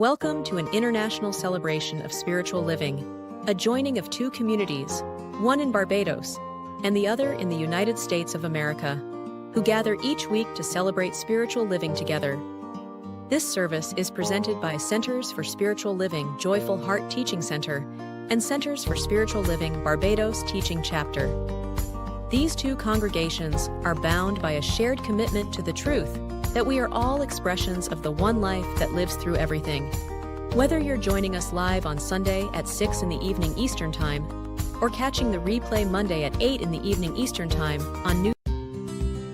Welcome to an international celebration of spiritual living, a joining of two communities, one in Barbados and the other in the United States of America, who gather each week to celebrate spiritual living together. This service is presented by Centers for Spiritual Living Joyful Heart Teaching Center and Centers for Spiritual Living Barbados Teaching Chapter. These two congregations are bound by a shared commitment to the truth that we are all expressions of the one life that lives through everything. Whether you're joining us live on Sunday at 6 in the evening Eastern Time, or catching the replay Monday at 8 in the evening Eastern Time on New.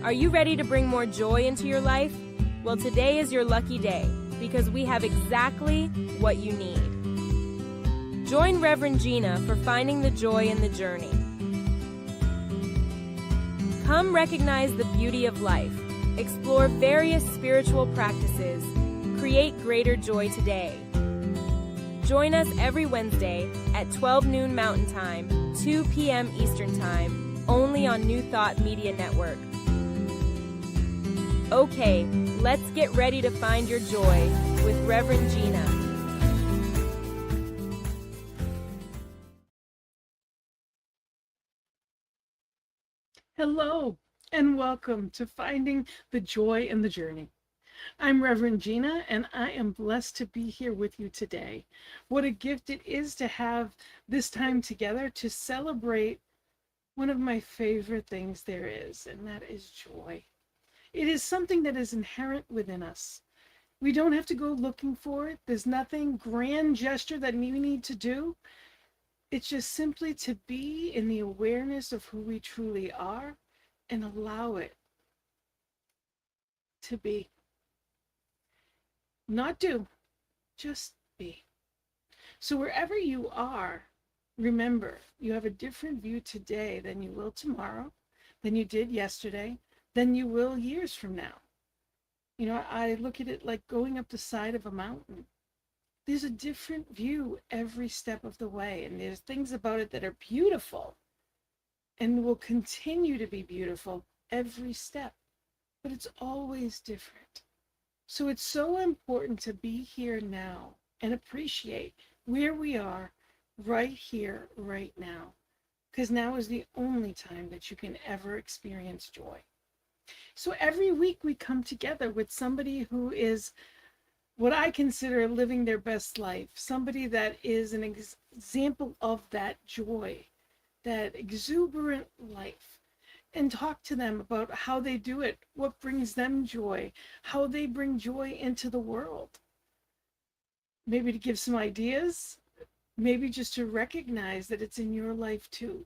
Are you ready to bring more joy into your life? Well, today is your lucky day, because we have exactly what you need. Join Rev Gina for Finding the Joy in the Journey. Come recognize the beauty of life. Explore various spiritual practices. Create greater joy today. Join us every Wednesday at 12 noon Mountain Time, 2 p.m. Eastern Time, only on New Thought Media Network. Okay, let's get ready to find your joy with Reverend Gina. Hello, and welcome to Finding the Joy in the Journey. I'm Reverend Gina, and I am blessed to be here with you today. What a gift it is to have this time together to celebrate one of my favorite things there is, and that is joy. It is something that is inherent within us. We don't have to go looking for it. There's nothing grand gesture that we need to do. It's just simply to be in the awareness of who we truly are and allow it to be. Not do, just be. So wherever you are, remember, you have a different view today than you will tomorrow, than you did yesterday, than you will years from now. You know, I look at it like going up the side of a mountain. There's a different view every step of the way, and there's things about it that are beautiful and will continue to be beautiful every step, but it's always different. So it's so important to be here now and appreciate where we are right here, right now, because now is the only time that you can ever experience joy. So every week we come together with somebody who is what I consider living their best life, somebody that is an example of that joy, that exuberant life, and talk to them about how they do it, what brings them joy, how they bring joy into the world. Maybe to give some ideas, maybe just to recognize that it's in your life too.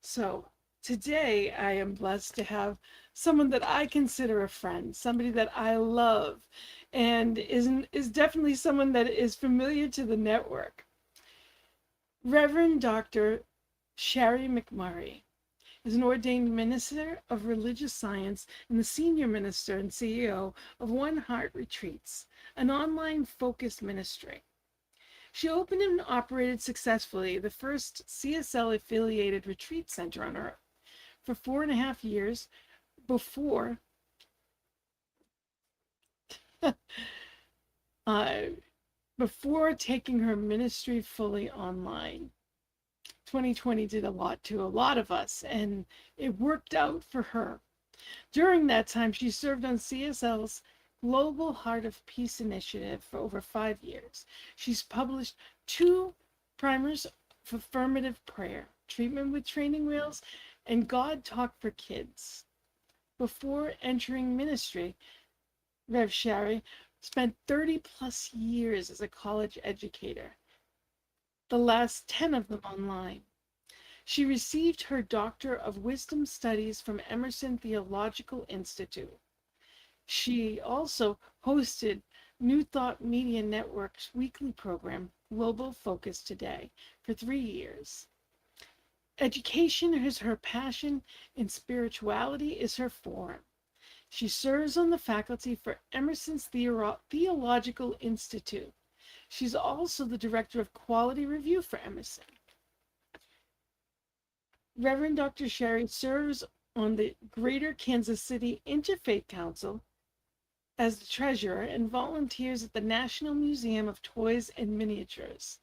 So today I am blessed to have someone that I consider a friend, somebody that I love, and is definitely someone that is familiar to the network. Reverend Dr. Sharri McMurray is an ordained minister of religious science and the senior minister and CEO of One Heart Retreats, an online focused ministry. She opened and operated successfully the first CSL affiliated retreat center on earth for 4.5 years before before taking her ministry fully online. 2020 did a lot to a lot of us, and it worked out for her. During that time, she served on CSL's Global Heart of Peace initiative for over 5 years. She's published 2 primers of affirmative prayer, Treatment with Training Wheels, and God Talk for Kids. Before entering ministry, Rev Sharri spent 30 plus years as a college educator, the last 10 of them online. She received her Doctor of Wisdom Studies from Emerson Theological Institute. She also hosted New Thought Media Network's weekly program, Global Focus Today, for 3 years. Education is her passion, and spirituality is her forum. She serves on the faculty for Emerson's Theological Institute. She's also the Director of Quality Review for Emerson. Reverend Dr. Sharri serves on the Greater Kansas City Interfaith Council as the treasurer and volunteers at the National Museum of Toys and Miniatures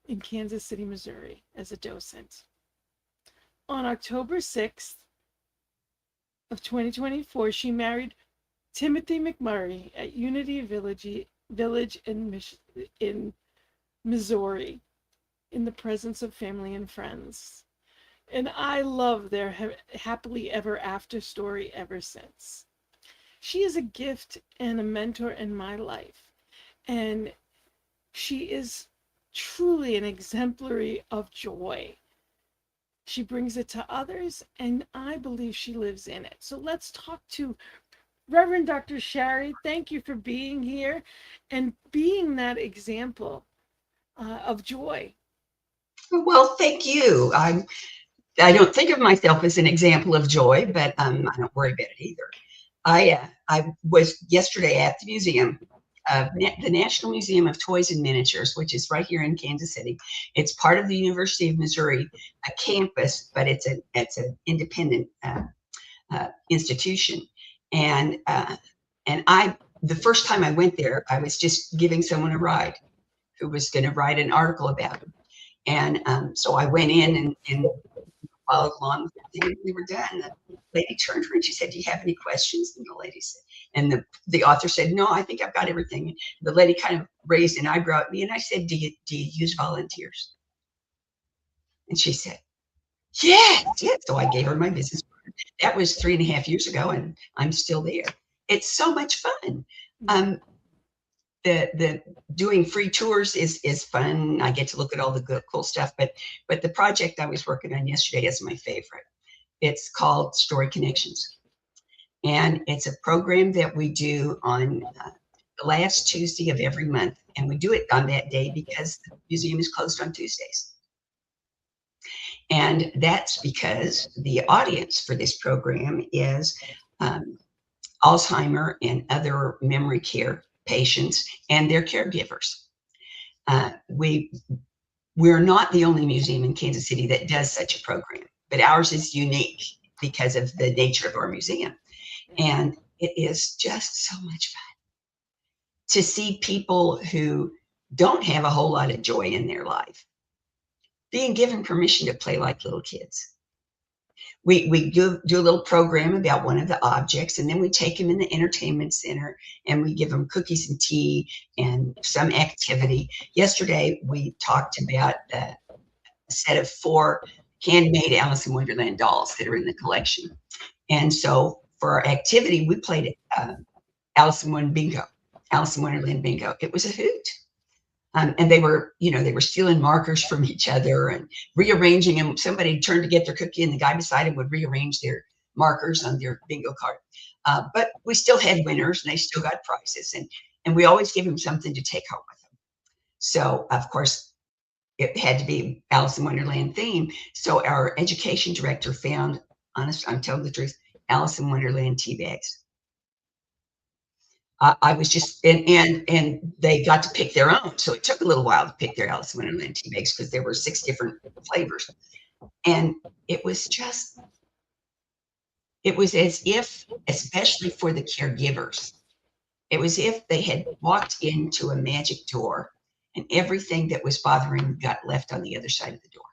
in Kansas City, Missouri, as a docent. On October 6th of 2024, she married Timothy McMurray at Unity Village in Missouri, in the presence of family and friends. And I love their happily ever after story ever since. She is a gift and a mentor in my life. And she is truly an exemplary of joy. She brings it to others, and I believe she lives in it. So let's talk to Reverend Dr. Sharri. Thank you for being here and being that example of joy. Well, thank you. I don't think of myself as an example of joy, but I don't worry about it either. I was yesterday at the museum, the National Museum of Toys and Miniatures, which is right here in Kansas City. It's part of the University of Missouri, a campus, but it's an independent institution. And the first time I went there, I was just giving someone a ride who was going to write an article about it. And so I went in and followed along with everything. We were done. The lady turned to her and she said, "Do you have any questions?" And the lady said, and the author said, "No, I think I've got everything." And the lady kind of raised an eyebrow at me, and I said, do you use volunteers?" And she said, "Yes, yes." So I gave her my business card. That was 3.5 years ago, and I'm still there. It's so much fun. The doing free tours is fun. I get to look at all the good, cool stuff. But the project I was working on yesterday is my favorite. It's called Story Connections, and it's a program that we do on the last Tuesday of every month, and we do it on that day because the museum is closed on Tuesdays. And that's because the audience for this program is Alzheimer and other memory care patients and their caregivers. We're not the only museum in Kansas City that does such a program, but ours is unique because of the nature of our museum. And it is just so much fun to see people who don't have a whole lot of joy in their life being given permission to play like little kids. We do a little program about one of the objects, and then we take them in the entertainment center and we give them cookies and tea and some activity. Yesterday, we talked about a set of 4 handmade Alice in Wonderland dolls that are in the collection. And so for our activity, we played Alice in Wonderland bingo. It was a hoot. And they were stealing markers from each other and rearranging them. Somebody turned to get their cookie, and the guy beside him would rearrange their markers on their bingo card. But we still had winners, and they still got prizes. And we always give them something to take home with them. So, of course, it had to be Alice in Wonderland theme. So our education director found, I'm telling the truth, Alice in Wonderland tea bags. I was just, and they got to pick their own. So it took a little while to pick their Alice in Wonderland tea bags because there were 6 different flavors. And it was as if, especially for the caregivers, it was if they had walked into a magic door and everything that was bothering them got left on the other side of the door.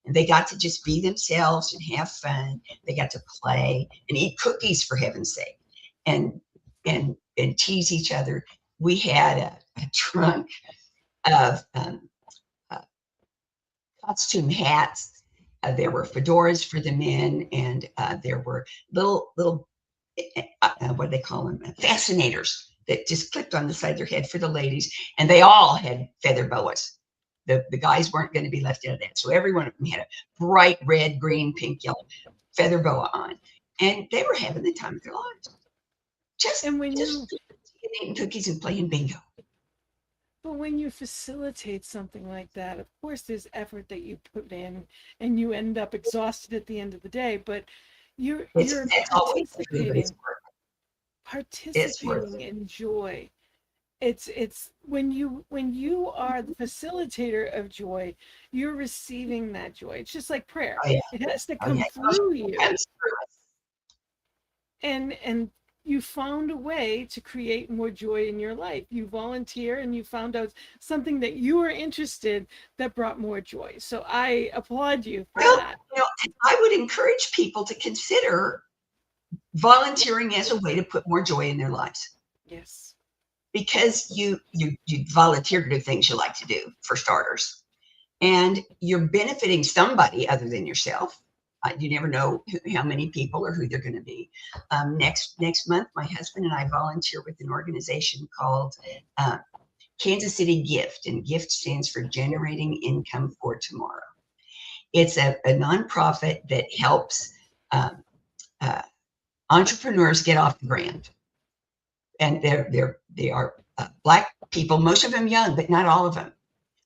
And they got to just be themselves and have fun. They got to play and eat cookies, for heaven's sake, and tease each other. We had a trunk of costume hats. There were fedoras for the men, and there were little what do they call them? Fascinators that just clipped on the side of their head for the ladies, and they all had feather boas. The guys weren't going to be left out of that. So every one of them had a bright red, green, pink, yellow feather boa on, and they were having the time of their lives. Just eating cookies and playing bingo. But when you facilitate something like that, of course, there's effort that you put in, and you end up exhausted at the end of the day. But you're participating in joy. It's when you are the facilitator of joy, you're receiving that joy. It's just like prayer. Oh, yeah. It has to come through you. And you found a way to create more joy in your life. You volunteer and you found out something that you were interested that brought more joy. So I applaud you for Well, that. I would encourage people to consider volunteering as a way to put more joy in their lives, Yes. because you volunteer to do things you like to do, for starters, and you're benefiting somebody other than yourself. You never know how many people or who they're going to be. Next month, my husband and I volunteer with an organization called Kansas City Gift, and GIFT stands for Generating Income for Tomorrow. It's a nonprofit that helps entrepreneurs get off the ground, and they are Black people, most of them young, but not all of them.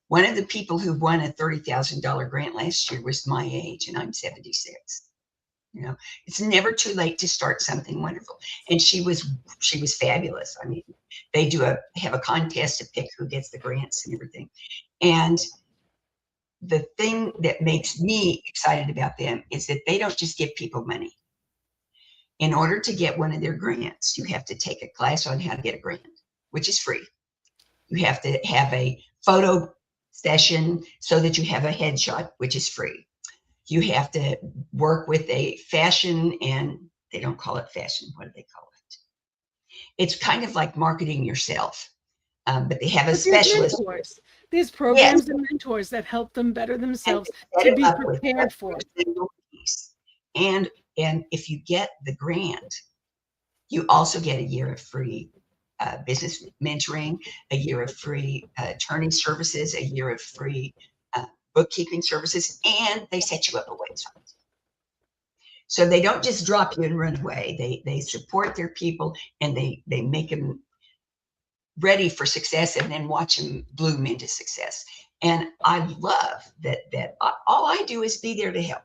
One of the people who won a $30,000 grant last year was my age, and I'm 76. It's never too late to start something wonderful. And she was fabulous. I mean, they have a contest to pick who gets the grants and everything. And the thing that makes me excited about them is that they don't just give people money. In order to get one of their grants, you have to take a class on how to get a grant, which is free. You have to have a photo session so that you have a headshot, which is free. You have to work with a fashion, and they don't call it fashion. What do they call it? It's kind of like marketing yourself, but they have a specialist. Mentors. There's Yes, programs and mentors that help them better and themselves they set to it be up with prepared for every it. single piece. And if you get the grant, you also get a year of free business mentoring, a year of free attorney services, a year of free bookkeeping services, and they set you up a website. So they don't just drop you and run away. They support their people, and they make them ready for success, and then watch them bloom into success. And I love that all I do is be there to help.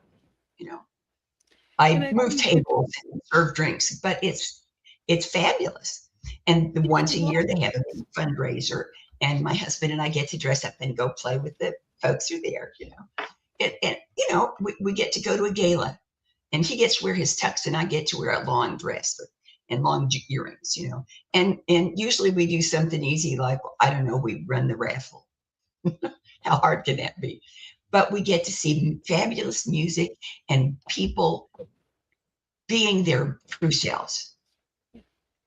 I move tables and serve drinks, but it's fabulous. And once a year they have a big fundraiser, and my husband and I get to dress up and go play with the folks who are there. And we get to go to a gala, and he gets to wear his tux, and I get to wear a long dress and long earrings. And usually we do something easy, like, I don't know, we run the raffle. How hard can that be? But we get to see fabulous music and people being their true selves,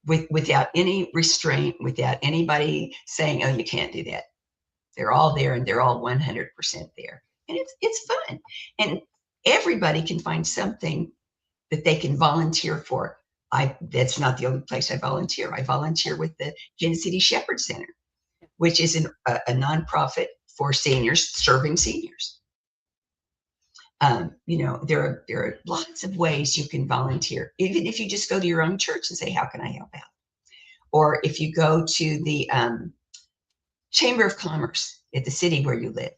without any restraint, without anybody saying, oh, you can't do that. They're all there, and they're all 100% there. And it's fun. And everybody can find something that they can volunteer for. That's not the only place I volunteer. I volunteer with the Kansas City Shepherd Center, which is a nonprofit for seniors, serving seniors. There are lots of ways you can volunteer, even if you just go to your own church and say, how can I help out? Or if you go to the Chamber of Commerce at the city where you live,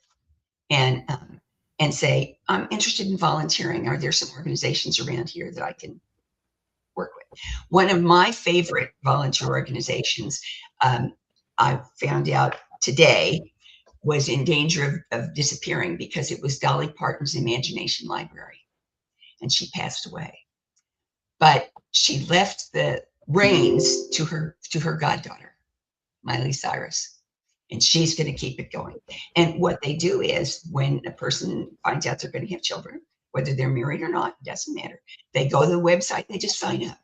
and say, I'm interested in volunteering. Are there some organizations around here that I can work with? One of my favorite volunteer organizations, I found out today, was in danger of disappearing, because it was Dolly Parton's Imagination Library, and she passed away. But she left the reins to her goddaughter, Miley Cyrus, and she's going to keep it going. And what they do is, when a person finds out they're going to have children, whether they're married or not, doesn't matter. They go to the website, they just sign up.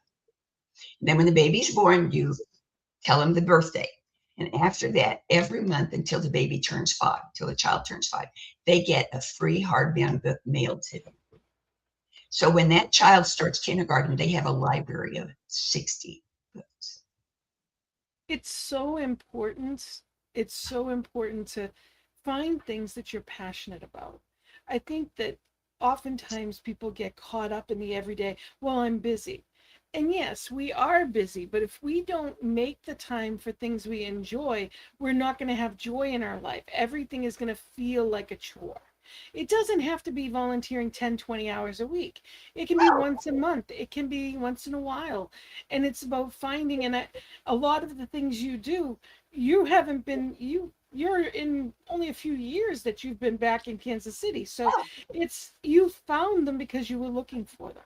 And then when the baby's born, you tell them the birthday. And after that, every month until the baby turns 5, till the child turns 5, they get a free hardbound book mailed to them. So when that child starts kindergarten, they have a library of 60 books. It's so important. It's so important to find things that you're passionate about. I think that oftentimes people get caught up in the everyday, well, I'm busy. And yes, we are busy, but if we don't make the time for things we enjoy, we're not going to have joy in our life. Everything is going to feel like a chore. It doesn't have to be volunteering 10, 20 hours a week. It can be once a month. It can be once in a while. And it's about finding, and a lot of the things you do, you're in only a few years that you've been back in Kansas City. So you found them because you were looking for them.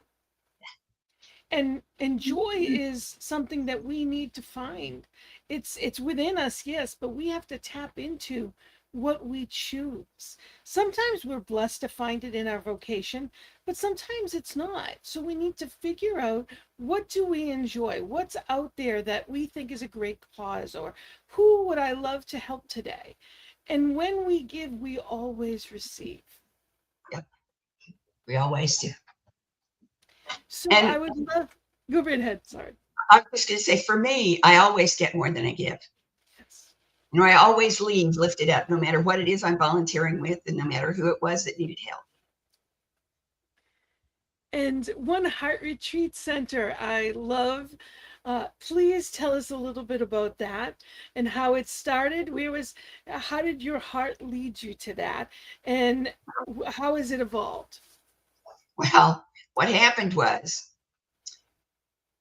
And joy is something that we need to find. It's within us, yes, but we have to tap into what we choose. Sometimes we're blessed to find it in our vocation, but sometimes it's not. So we need to figure out, what do we enjoy? What's out there that we think is a great cause, or who would I love to help today? And when we give, we always receive. Yep. We always do. So And I would love, go right ahead, sorry. I was going to say, for me, I always get more than I give. Yes. You know, I always leave lifted up, no matter what it is I'm volunteering with, and no matter who it was that needed help. And One Heart Retreat Center, I love. Please tell us a little bit about that and how it started. How did your heart lead you to that, and how has it evolved? Well, what happened was,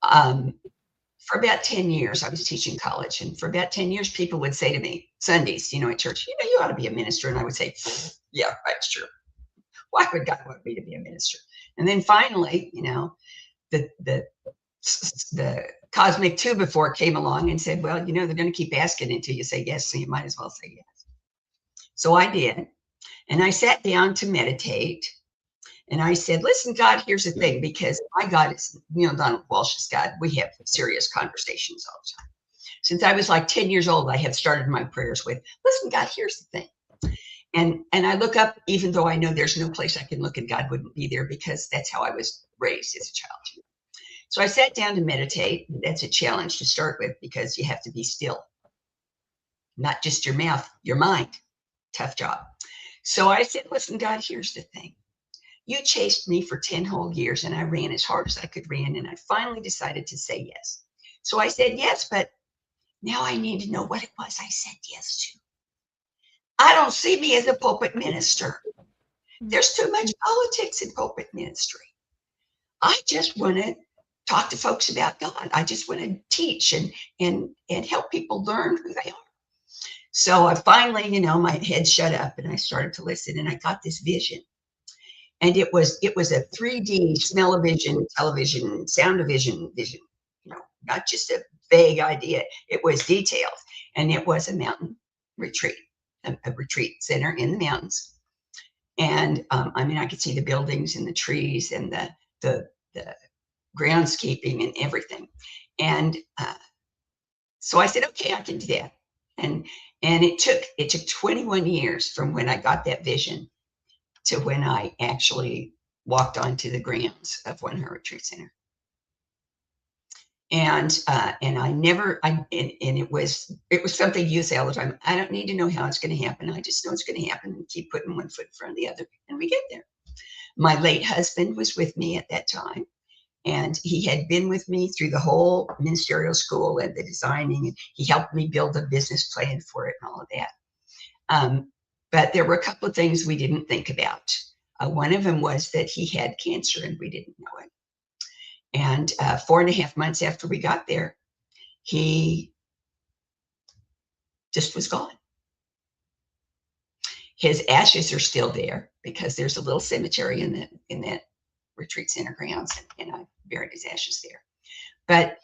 for about 10 years, I was teaching college, and for about 10 years, people would say to me, Sundays, you know, at church, you know, you ought to be a minister. And I would say, yeah, that's true. Why would God want me to be a minister? And then finally, you know, the cosmic two before came along and said, well, you know, they're going to keep asking until you say yes, so you might as well say yes. So I did. And I sat down to meditate. And I said, listen, God, here's the thing, because my God is Neil Donald Walsh's God. We have serious conversations all the time. Since I was like 10 years old, I have started my prayers with, listen, God, here's the thing. And I look up, even though I know there's no place I can look and God wouldn't be there, because that's how I was raised as a child. So I sat down to meditate. That's a challenge to start with, because you have to be still. Not just your mouth, your mind. Tough job. So I said, listen, God, here's the thing. You chased me for 10 whole years, and I ran as hard as I could run, and I finally decided to say yes. So I said yes, but now I need to know what it was I said yes to. I don't see me as a pulpit minister. There's too much politics in pulpit ministry. I just want to talk to folks about God. I just want to teach and help people learn who they are. So I finally, you know, my head shut up and I started to listen, and I got this vision. And it was a 3D smell-o-vision, television, sound-o-vision vision, you know, not just a vague idea. It was detailed. And it was a mountain retreat, a retreat center in the mountains. And I mean, I could see the buildings and the trees and the groundskeeping and everything. And so I said, okay, I can do that. And it took 21 years from when I got that vision to when I actually walked onto the grounds of One Heart Retreat Center. And it was something you say all the time. I don't need to know how it's going to happen. I just know it's going to happen, and keep putting one foot in front of the other, and we get there. My late husband was with me at that time, and he had been with me through the whole ministerial school and the designing, and he helped me build a business plan for it and all of that. But there were a couple of things we didn't think about. One of them was that he had cancer, and we didn't know it. And 4.5 months after we got there, he just was gone. His ashes are still there, because there's a little cemetery in that retreat center grounds, and I buried his ashes there. But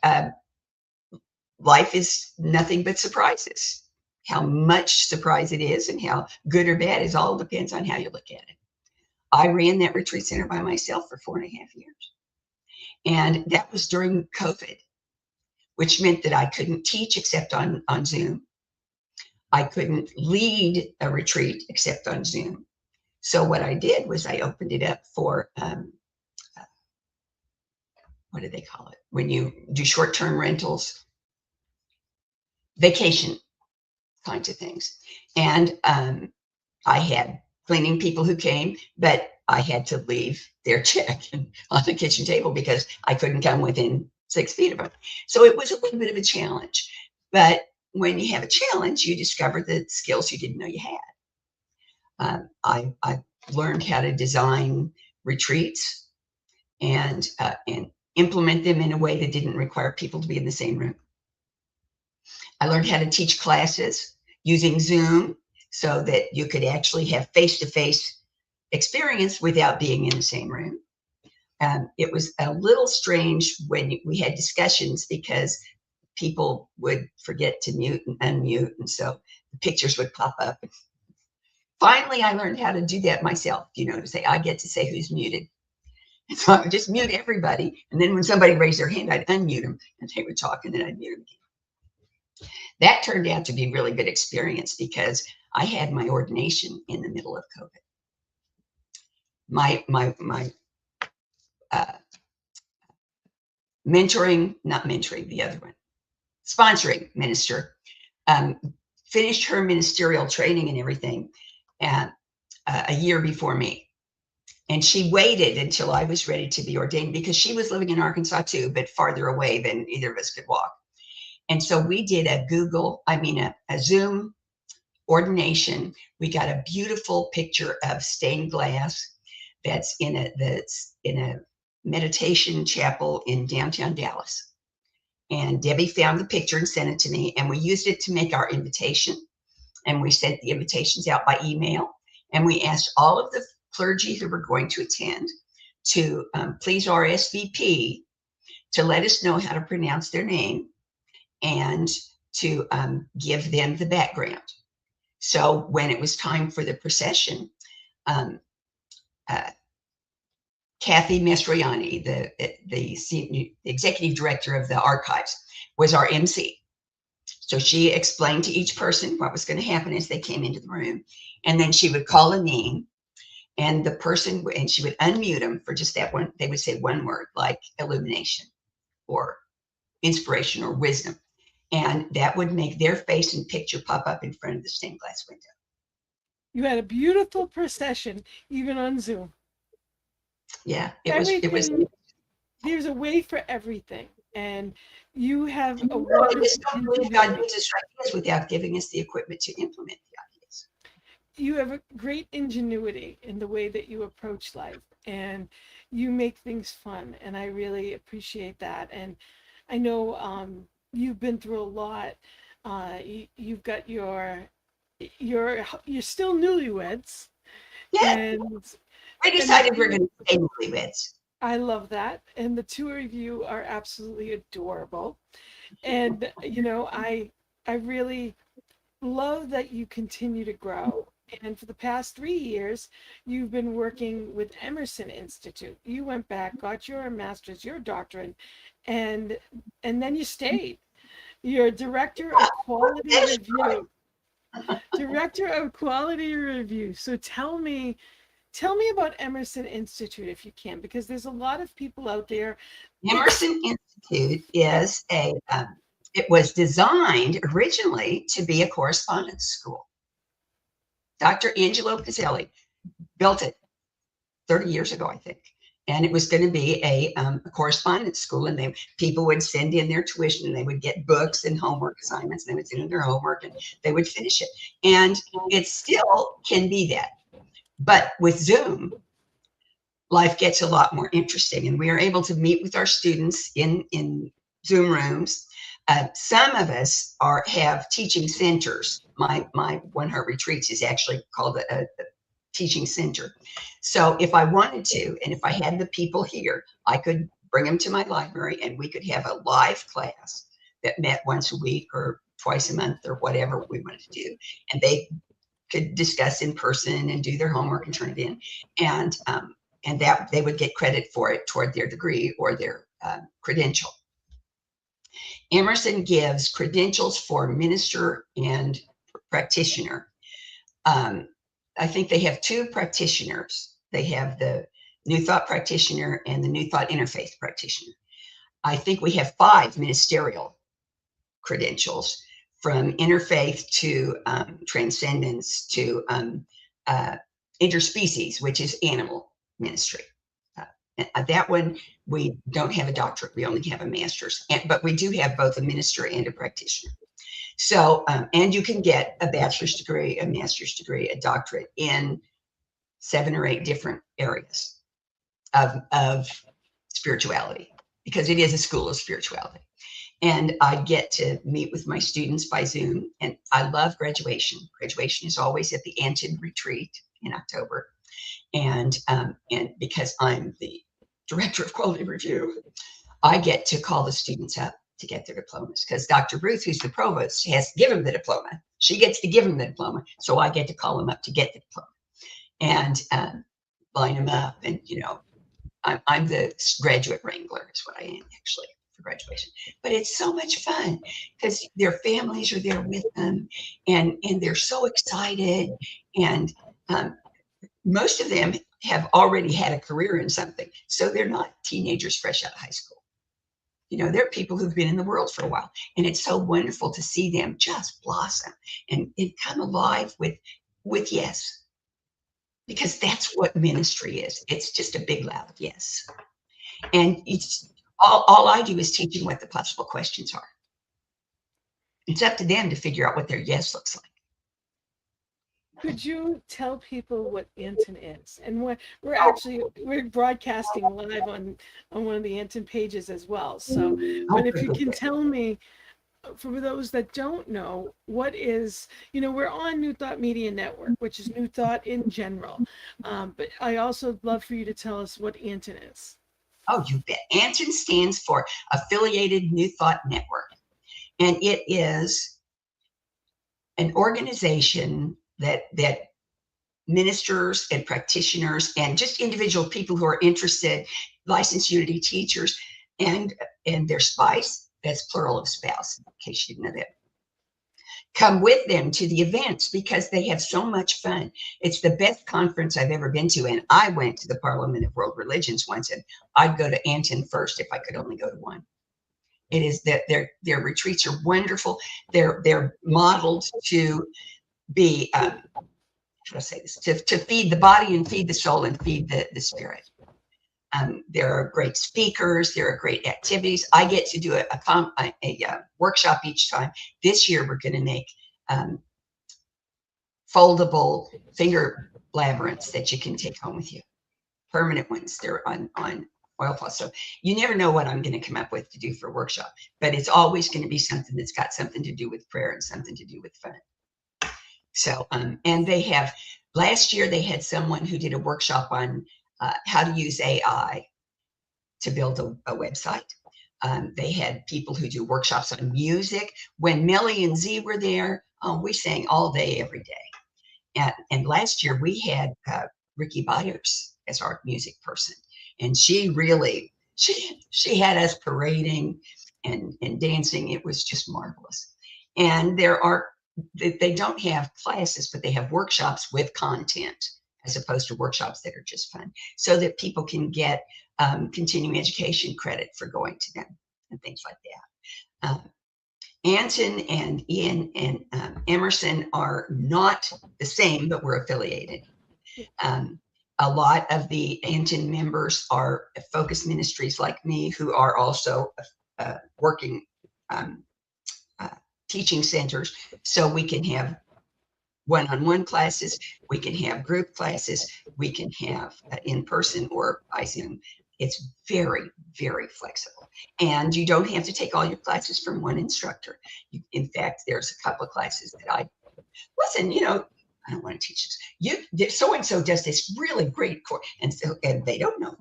life is nothing but surprises. How much surprise it is and how good or bad is all depends on how you look at it. I ran that retreat center by myself for 4.5 years. And that was during COVID, which meant that I couldn't teach except on Zoom. I couldn't lead a retreat except on Zoom. So what I did was I opened it up for, what do they call it? When you do short-term rentals, vacation kinds of things. And I had cleaning people who came, but I had to leave their check on the kitchen table because I couldn't come within 6 feet of them. So it was a little bit of a challenge. But when you have a challenge, you discover the skills you didn't know you had. I learned how to design retreats and implement them in a way that didn't require people to be in the same room. I learned how to teach classes using Zoom so that you could actually have face-to-face experience without being in the same room. It was a little strange when we had discussions because people would forget to mute and unmute, and so the pictures would pop up. Finally, I learned how to do that myself, to say, I get to say who's muted. And so I would just mute everybody, and then when somebody raised their hand, I'd unmute them, and they would talk, and then I'd mute them again. That turned out to be a really good experience because I had my ordination in the middle of COVID. My sponsoring minister, finished her ministerial training and everything a year before me. And she waited until I was ready to be ordained because she was living in Arkansas too, but farther away than either of us could walk. And so we did a Zoom ordination. We got a beautiful picture of stained glass that's in a meditation chapel in downtown Dallas. And Debbie found the picture and sent it to me, and we used it to make our invitation. And we sent the invitations out by email, and we asked all of the clergy who were going to attend to please RSVP to let us know how to pronounce their name and to give them the background. So when it was time for the procession, Kathy Mastroianni, the executive director of the archives, was our MC. So she explained to each person what was going to happen as they came into the room. And then she would call a name, and she would unmute them for just that one. They would say one word like illumination or inspiration or wisdom. And that would make their face and picture pop up in front of the stained glass window. You had a beautiful procession, even on Zoom. Yeah, it was. There's a way for everything, and you have a wonderful. God gives us ideas without giving us the equipment to implement the ideas. You have a great ingenuity in the way that you approach life, and you make things fun, and I really appreciate that. And I know you've been through a lot. You've got you're still newlyweds. Yeah. And I decided we're going to stay newlyweds. I love that. And the two of you are absolutely adorable. And, I really love that you continue to grow. And for the past 3 years, you've been working with Emerson Institute. You went back, got your master's, your doctorate, and then you stayed. You're director of quality review. Director of quality review. So tell me about Emerson Institute if you can, because there's a lot of people out there. Emerson Institute is it was designed originally to be a correspondence school. Dr. Angelo Pizzelli built it 30 years ago, I think. And it was going to be a correspondence school, and people would send in their tuition, and they would get books and homework assignments, and they would send in their homework, and they would finish it. And it still can be that. But with Zoom, life gets a lot more interesting, and we are able to meet with our students in Zoom rooms. Some of us have teaching centers. My One Heart Retreats is actually called a teaching center. So if I wanted to, and if I had the people here, I could bring them to my library, and we could have a live class that met once a week or twice a month or whatever we wanted to do. And they could discuss in person and do their homework and turn it in. And that they would get credit for it toward their degree or their credential. Emerson gives credentials for minister and practitioner. I think they have 2 practitioners. They have the New Thought practitioner and the New Thought Interfaith practitioner. I think we have 5 ministerial credentials, from interfaith to transcendence to interspecies, which is animal ministry. That one, we don't have a doctorate. We only have a master's, but we do have both a minister and a practitioner. So, and you can get a bachelor's degree, a master's degree, a doctorate in 7 or 8 different areas of spirituality, because it is a school of spirituality. And I get to meet with my students by Zoom, and I love graduation. Graduation is always at the Anton retreat in October. And because I'm the director of quality review, I get to call the students up to get their diplomas because Dr. Ruth, who's the provost, has to give them the diploma. She gets to give them the diploma. So I get to call them up to get the diploma and line them up. And, I'm the graduate wrangler is what I am actually for graduation. But it's so much fun because their families are there with them and they're so excited. And most of them have already had a career in something. So they're not teenagers fresh out of high school. They're people who've been in the world for a while. And it's so wonderful to see them just blossom and come alive with yes. Because that's what ministry is. It's just a big loud yes. And it's all I do is teach them what the possible questions are. It's up to them to figure out what their yes looks like. Could you tell people what Anton is? And we're broadcasting live on one of the Anton pages as well. So, but if you can tell me, for those that don't know, what is, we're on New Thought Media Network, which is New Thought in general. But I also love for you to tell us what Anton is. Oh, you bet. Anton stands for Affiliated New Thought Network. And it is an organization that ministers and practitioners and just individual people who are interested, licensed Unity teachers and their spice, that's plural of spouse, in case you didn't know that, come with them to the events because they have so much fun. It's the best conference I've ever been to. And I went to the Parliament of World Religions once, and I'd go to Anton first if I could only go to one. It is that their retreats are wonderful. They're modeled to be, how do I say this, to feed the body and feed the soul and feed the spirit. There are great speakers. There are great activities. I get to do a workshop each time. This year, we're going to make foldable finger labyrinths that you can take home with you. Permanent ones. They're on oilcloth. So you never know what I'm going to come up with to do for a workshop, but it's always going to be something that's got something to do with prayer and something to do with fun. So, and last year they had someone who did a workshop on how to use AI to build a website. They had people who do workshops on music. When Melly and Z were there, we sang all day, every day. And last year we had Ricky Byers as our music person. And she really, she had us parading and dancing. It was just marvelous. And they don't have classes, but they have workshops with content as opposed to workshops that are just fun, so that people can get continuing education credit for going to them and things like that. Anton and Ian and Emerson are not the same, but we're affiliated. A lot of the Anton members are focus ministries like me, who are also working teaching centers, so we can have one-on-one classes, we can have group classes, we can have in-person or by Zoom. It's very, very flexible. And you don't have to take all your classes from one instructor. In fact, there's a couple of classes that listen, I don't want to teach this. So-and-so does this really great course. And they don't know,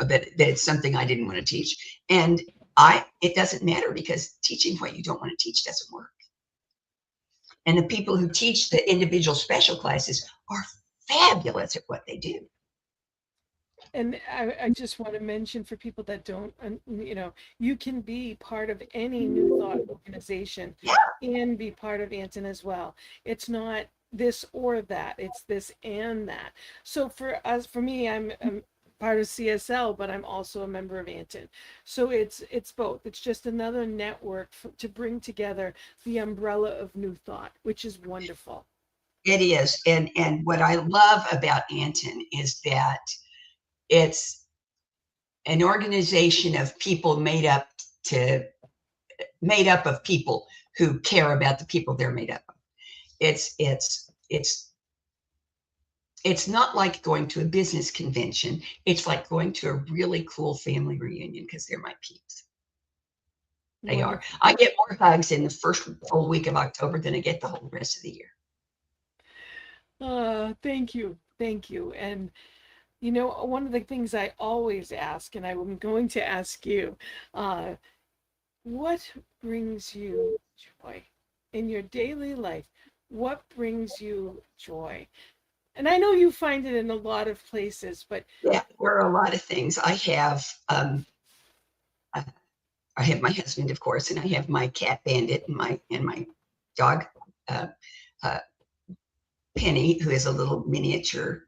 that it's something I didn't want to teach. And it doesn't matter, because teaching what you don't want to teach doesn't work. And the people who teach the individual special classes are fabulous at what they do. And I just want to mention for people that don't, you can be part of any New Thought organization and be part of Anton as well. It's not this or that, it's this and that. So for me, I'm part of CSL, but I'm also a member of Anton. So it's both. It's just another network to bring together the umbrella of New Thought, which is wonderful. It is. And what I love about Anton is that it's an organization of people made up of people who care about the people they're made up of. It's not like going to a business convention. It's like going to a really cool family reunion, because they're my peeps. They are. I get more hugs in the first full week of October than I get the whole rest of the year. Thank you. Thank you. And You know, one of the things I always ask, and I'm going to ask you, uh, what brings you joy in your daily life? What brings you joy? And I know you find it in a lot of places, but Yeah, there are a lot of things. Uh, I have my husband, of course, and I have my cat Bandit and my dog uh, uh, Penny, who is a little miniature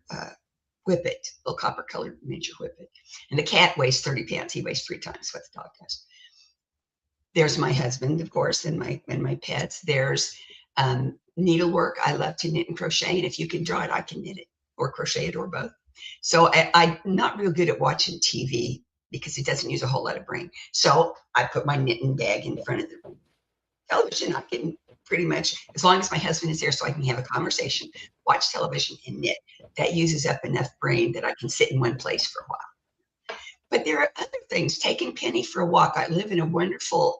whippet, little copper colored miniature whippet. And the cat weighs 30 pounds. He weighs 3 times what the dog does. There's my husband, of course, and my pets. There's needlework. I love to knit and crochet, and if you can draw it, I can knit it or crochet it or both. So I'm not real good at watching TV because it doesn't use a whole lot of brain. So I put my knitting bag in front of the television. I can pretty much, as long as my husband is there, so I can have a conversation, watch television, and knit. That uses up enough brain that I can sit in one place for a while. But there are other things. Taking Penny for a walk. I live in a wonderful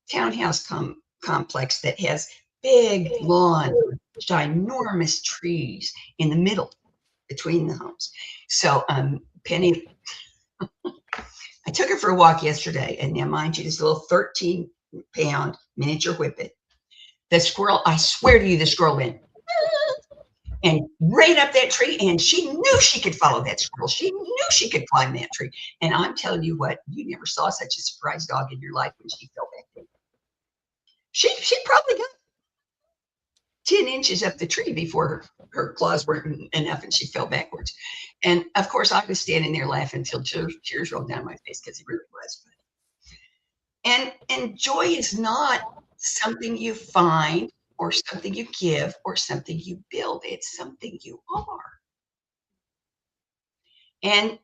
townhouse complex that has big lawn, ginormous trees in the middle between the homes. So Penny, I took her for a walk yesterday, and now mind you, this little 13-pound miniature whippet. The squirrel, I swear to you, the squirrel went and ran up that tree, and she knew she could follow that squirrel. She knew she could climb that tree. And I'm telling you what, you never saw such a surprise dog in your life when she fell back there. She probably got 10 inches up the tree before her claws weren't enough and she fell backwards. And of course, I was standing there laughing until tears rolled down my face because it really was funny. And joy is not something you find or something you give or something you build. It's something you are. And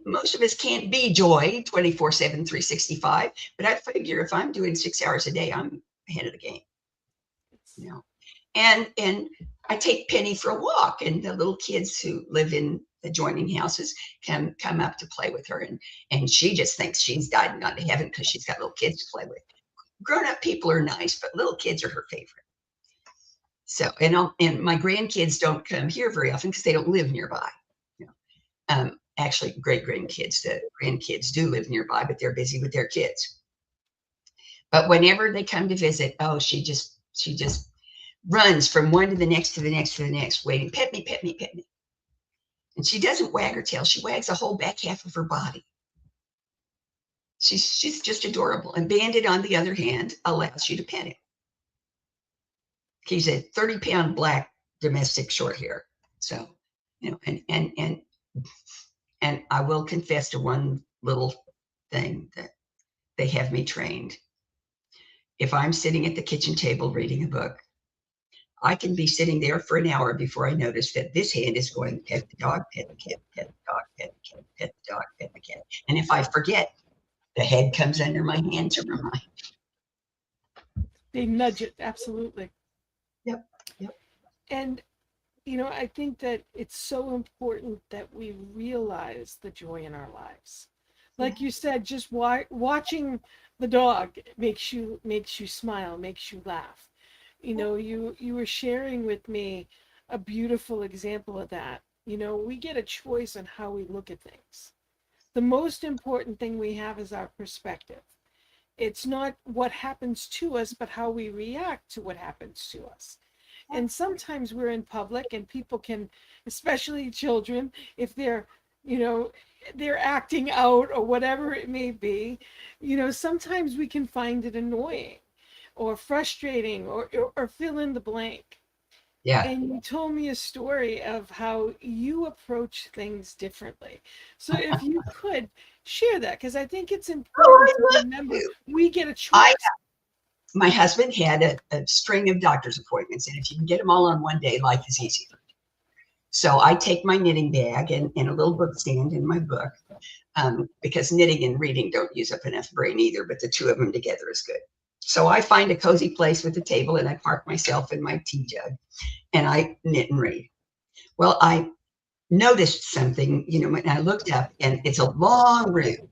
most of us can't be joy 24/7, 365. But I figure if I'm doing 6 hours a day, I'm ahead of the game. You know. And I take Penny for a walk, and the little kids who live in adjoining houses can come up to play with her, and she just thinks she's died gone to heaven because she's got little kids to play with. Grown-up people are nice, but little kids are her favorite. So, and my grandkids don't come here very often because they don't live nearby. You know, actually, great grandkids, the grandkids do live nearby, but they're busy with their kids. But whenever they come to visit, oh, she just runs from one to the next to the next to the next, waiting, pet me, pet me, pet me. And she doesn't wag her tail; she wags the whole back half of her body. She's just adorable. And Bandit, on the other hand, allows you to pet him. He's a 30-pound black domestic short hair. So, you know, and I will confess to one little thing that they have me trained. If I'm sitting at the kitchen table reading a book, I can be sitting there for an hour before I notice that this hand is going pet the dog, pet the cat, pet the dog, pet the cat, pet the dog, pet the cat. And if I forget, the head comes under my hand to remind. they nudge it, absolutely. Yep. And, you know, I think that it's so important that we realize the joy in our lives. Like you said, just watching the dog makes you smile, makes you laugh. You know, you were sharing with me a beautiful example of that. You know, we get a choice on how we look at things. The most important thing we have is our perspective. It's not what happens to us, but how we react to what happens to us. And sometimes we're in public and people can, especially children, if they're, you know, they're acting out or whatever it may be, you know, sometimes we can find it annoying or frustrating or fill in the blank. Yeah. And you told me a story of how you approach things differently. So if you could share that, because I think it's important to remember we get a choice. My husband had a string of doctor's appointments, and if you can get them all on one day, life is easier. So I take my knitting bag and a little book stand in my book, because knitting and reading don't use up enough brain either, but the two of them together is good. So I find a cozy place with a table, and I park myself in my tea jug, and I knit and read. Well, I noticed something, you know, when I looked up, and it's a long room,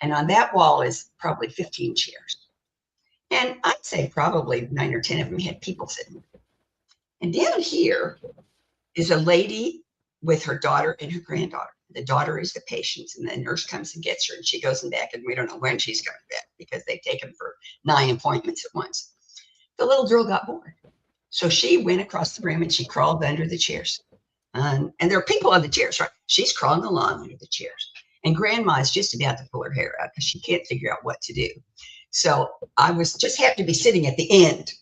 and on that wall is probably 15 chairs. And I'd say probably 9 or 10 of them had people sitting. And down here is a lady with her daughter and her granddaughter. The daughter is the patient, and the nurse comes and gets her, and she goes in back, and we don't know when she's coming back because they've taken for 9 appointments at once. The little girl got bored. So she went across the room and she crawled under the chairs. And there are people on the chairs, right? She's crawling along under the chairs. And grandma's just about to pull her hair out because she can't figure out what to do. So I was just happened to be sitting at the end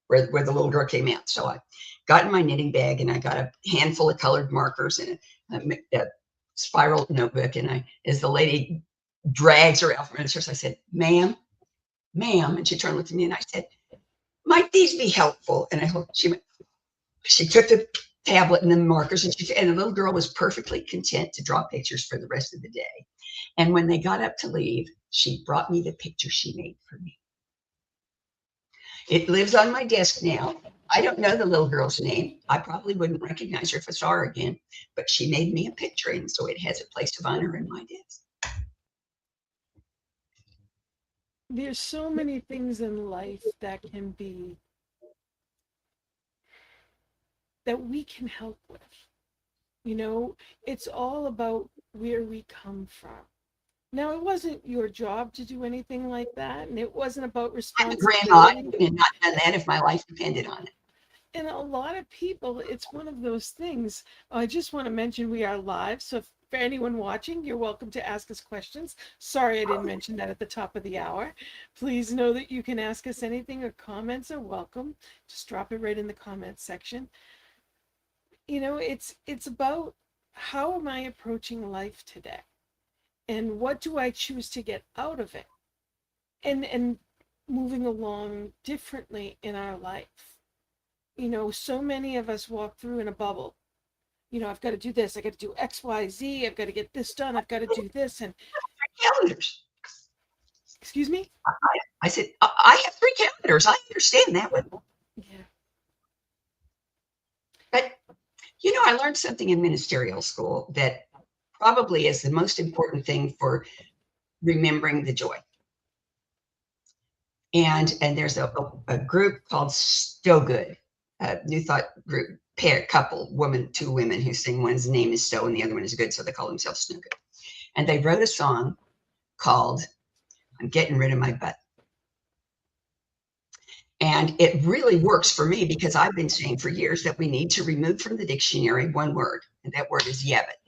where the little girl came out. So I got in my knitting bag and I got a handful of colored markers and a spiral notebook. And as the lady drags her out from under the chairs, I said, ma'am, and she turned and looked at me and I said, might these be helpful? And she took the tablet and the markers, and the little girl was perfectly content to draw pictures for the rest of the day. And when they got up to leave, she brought me the picture she made for me. It lives on my desk now. I don't know the little girl's name. I probably wouldn't recognize her if I saw her again, but she made me a picture, and so it has a place of honor in my desk. There's so many things in life that we can help with. It's all about where we come from. Now, it wasn't your job to do anything like that, and it wasn't about responsibility. I'm a grandma. I would have not done that if my life depended on it. And a lot of people, it's one of those things. I just want to mention we are live, so for anyone watching, you're welcome to ask us questions. Sorry I didn't mention that at the top of the hour. Please know that you can ask us anything, or comments are welcome. Just drop it right in the comments section. It's about how am I approaching life today? And what do I choose to get out of it? And moving along differently in our life. So many of us walk through in a bubble. I've got to do this. I got to do X, Y, Z. I've got to get this done. I've got to do this. And 3 calendars. Excuse me? I said, I have 3 calendars. I understand that one. Yeah. But, I learned something in ministerial school that probably is the most important thing for remembering the joy. And there's a group called Still Good, a New Thought group, couple, 2 women who sing. One's name is So and the other one is Good, so they call themselves Still Good. And they wrote a song called I'm Getting Rid of My Butt. And it really works for me because I've been saying for years that we need to remove from the dictionary one word, and that word is yabbit.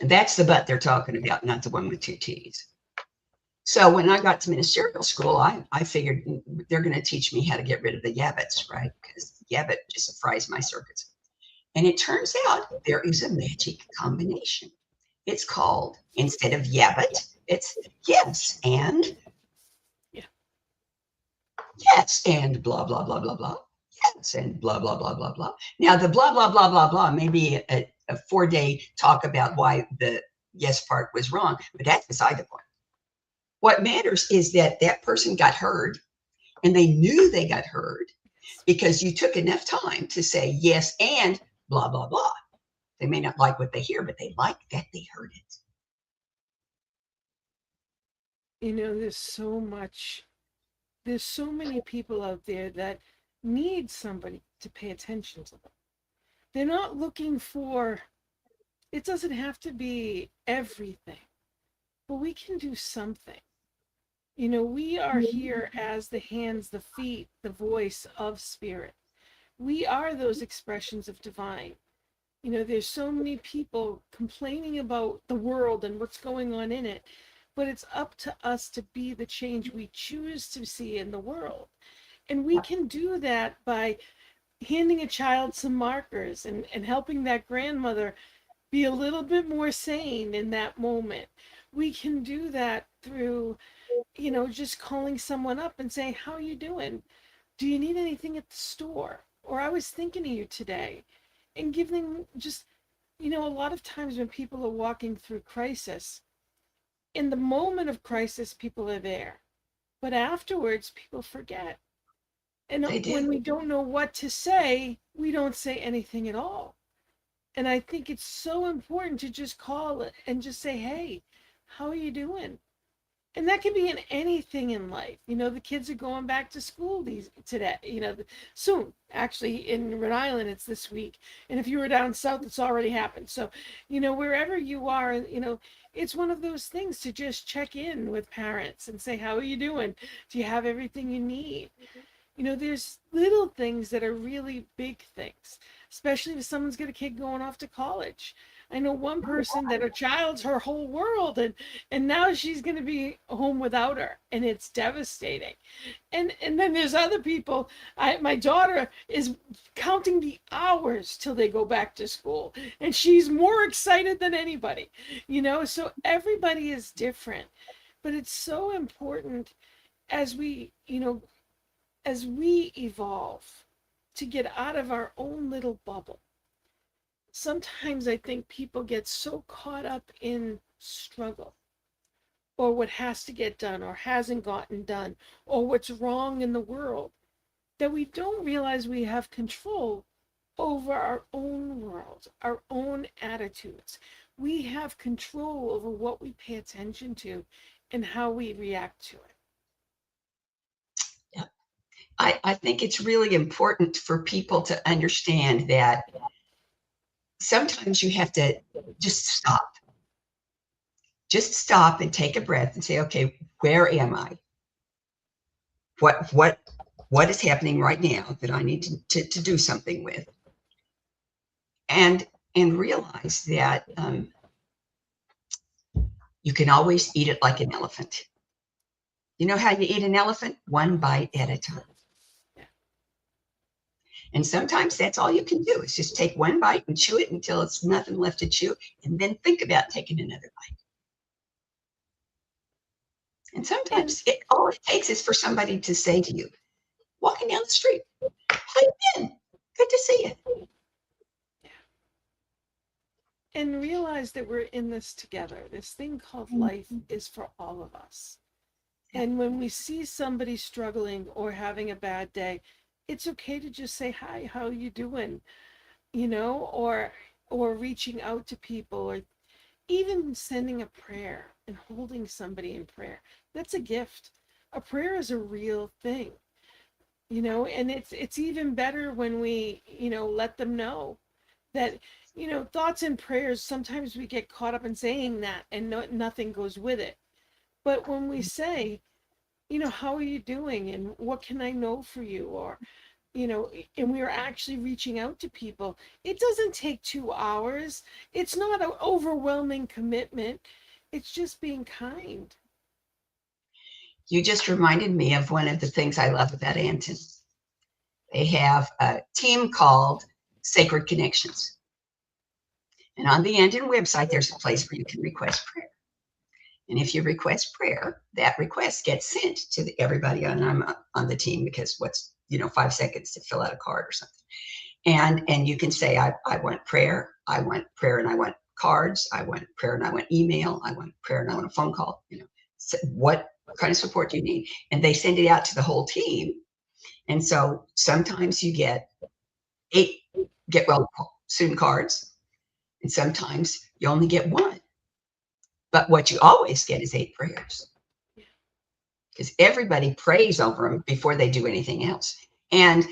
And that's the butt they're talking about, not the one with 2 T's. So when I got to ministerial school, I figured they're going to teach me how to get rid of the yabbits, right? Because yabbit just fries my circuits. And it turns out there is a magic combination. It's called, instead of yabbit, it's yes and yes and blah, blah, blah, blah, blah. Yes and blah, blah, blah, blah, blah. Now, the blah, blah, blah, blah, blah may be a 4-day talk about why the yes part was wrong, but that's beside the point. What matters is that that person got heard, and they knew they got heard because you took enough time to say yes and blah, blah, blah. They may not like what they hear, but they like that they heard it. There's so many people out there that need somebody to pay attention to them. They're not looking for, it doesn't have to be everything, but we can do something. We are here as the hands, the feet, the voice of spirit. We are those expressions of divine. There's so many people complaining about the world and what's going on in it, but it's up to us to be the change we choose to see in the world. And we can do that by handing a child some markers and helping that grandmother be a little bit more sane in that moment. We can do that through, just calling someone up and saying, how are you doing? Do you need anything at the store? Or I was thinking of you today. And giving just, a lot of times when people are walking through crisis, in the moment of crisis, people are there. But afterwards, people forget. And when we don't know what to say, we don't say anything at all. And I think it's so important to just call and just say, hey, how are you doing? And that can be in anything in life. The kids are going back to school today, soon. Actually, in Rhode Island, it's this week. And if you were down south, it's already happened. So, wherever you are, it's one of those things to just check in with parents and say, how are you doing? Do you have everything you need? There's little things that are really big things, especially if someone's got a kid going off to college. I know one person that her child's her whole world, and now she's going to be home without her, and it's devastating. And then there's other people. My daughter is counting the hours till they go back to school, and she's more excited than anybody. So everybody is different, but it's so important as we evolve to get out of our own little bubble. Sometimes I think people get so caught up in struggle, or what has to get done or hasn't gotten done, or what's wrong in the world, that we don't realize we have control over our own world, our own attitudes. We have control over what we pay attention to and how we react to it. Yeah. I think it's really important for people to understand that sometimes you have to just stop. Just stop and take a breath and say, okay, where am I? What is happening right now that I need to do something with? And realize that you can always eat it like an elephant. You know how you eat an elephant? One bite at a time. And sometimes that's all you can do is just take one bite and chew it until it's nothing left to chew, and then think about taking another bite. And sometimes all it takes is for somebody to say to you, walking down the street, how you been? Good to see you. And realize that we're in this together. This thing called life is for all of us. And when we see somebody struggling or having a bad day, it's okay to just say, hi, how are you doing? Or reaching out to people, or even sending a prayer and holding somebody in prayer. That's a gift. A prayer is a real thing, and it's even better when we, let them know that, thoughts and prayers, sometimes we get caught up in saying that and nothing goes with it. But when we say, how are you doing? And what can I know for you? Or, and we are actually reaching out to people. It doesn't take 2 hours. It's not an overwhelming commitment. It's just being kind. You just reminded me of one of the things I love about Anton. They have a team called Sacred Connections. And on the Anton website, there's a place where you can request prayer. And if you request prayer, that request gets sent to everybody on the team, because 5 seconds to fill out a card or something. And you can say, I want prayer. I want prayer and I want cards. I want prayer and I want email. I want prayer and I want a phone call. So what kind of support do you need? And they send it out to the whole team. And so sometimes you get 8 get well soon cards, and sometimes you only get 1. But what you always get is 8 prayers, because everybody prays over them before they do anything else. And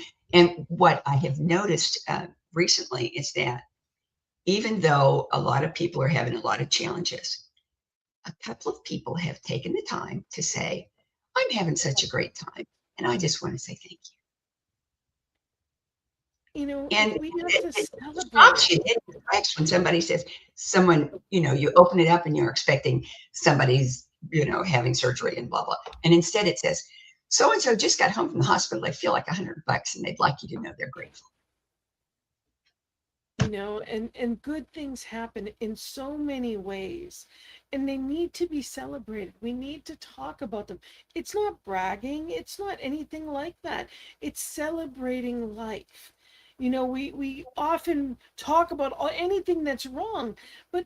what I have noticed recently is that even though a lot of people are having a lot of challenges, a couple of people have taken the time to say, I'm having such a great time, and I just want to say thank you. And we have to it celebrate. shocks you. It reflects when somebody says, you open it up and you're expecting somebody's, having surgery and blah, blah. And instead it says, so-and-so just got home from the hospital. They feel like $100 and they'd like you to know they're grateful. And good things happen in so many ways, and they need to be celebrated. We need to talk about them. It's not bragging. It's not anything like that. It's celebrating life. We often talk about anything that's wrong, but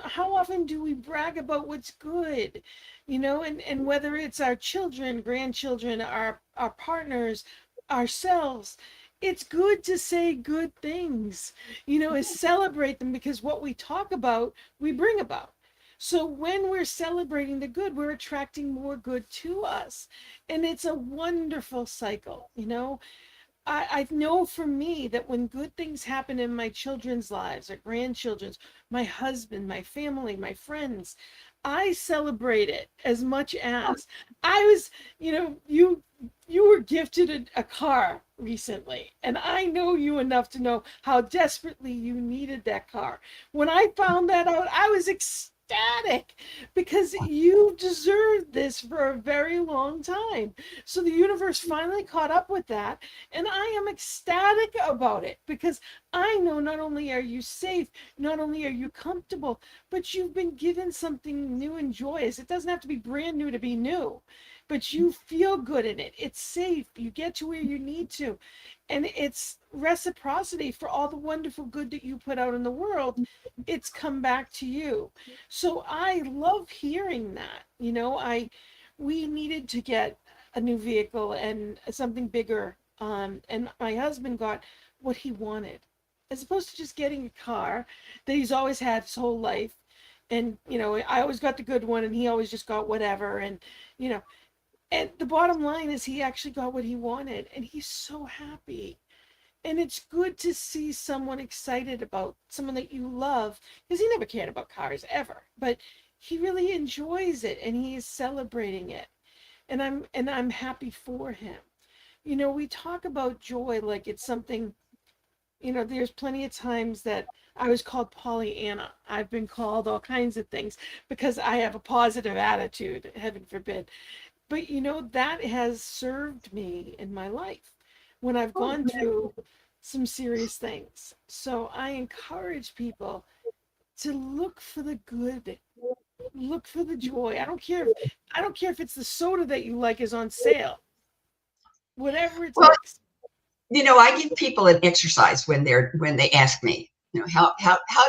how often do we brag about what's good? And whether it's our children, grandchildren, our partners, ourselves, it's good to say good things, celebrate them, because what we talk about, we bring about. So when we're celebrating the good, we're attracting more good to us. And it's a wonderful cycle, you know. I know for me that when good things happen in my children's lives or grandchildren's, my husband, my family, my friends, I celebrate it as much as I was, you know, you were gifted a car recently, and I know you enough to know how desperately you needed that car. When I found that out, I was ecstatic because you deserved this for a very long time. So the universe finally caught up with that, and I am ecstatic about it because I know not only are you safe, not only are you comfortable, but you've been given something new and joyous. It doesn't have to be brand new to be new, but you feel good in it. It's safe. You get to where you need to. And it's reciprocity for all the wonderful good that you put out in the world. It's come back to you. So I love hearing that. You know, we needed to get a new vehicle and something bigger. And my husband got what he wanted, as opposed to just getting a car that he's always had his whole life. And, you know, I always got the good one and he always just got whatever. And, you know, and the bottom line is he actually got what he wanted and he's so happy. And it's good to see someone excited about someone that you love, because he never cared about cars ever, but he really enjoys it and he is celebrating it. And I'm happy for him. You know, we talk about joy like it's something, you know, there's plenty of times that I was called Pollyanna. I've been called all kinds of things because I have a positive attitude, heaven forbid. But you know, that has served me in my life when I've gone through some serious things. So I encourage people to look for the good, look for the joy. I don't care if it's the soda that you like is on sale. Whatever it Well, takes. you know, I give people an exercise when they ask me, you know, how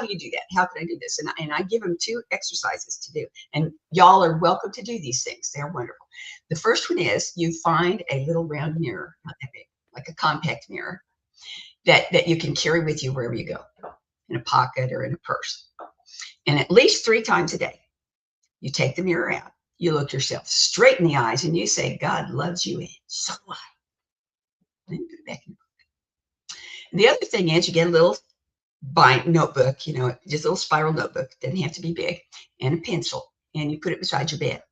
do you do that? How can I do this? And I give them 2 exercises to do. And y'all are welcome to do these things. They're wonderful. The first one is you find a little round mirror, not that big, like a compact mirror that you can carry with you wherever you go, in a pocket or in a purse. And at least 3 times a day, you take the mirror out, you look yourself straight in the eyes, and you say, God loves you, and so do I. Then put it back in. And the other thing is you get a little notebook, you know, just a little spiral notebook, doesn't have to be big, and a pencil, and you put it beside your bed.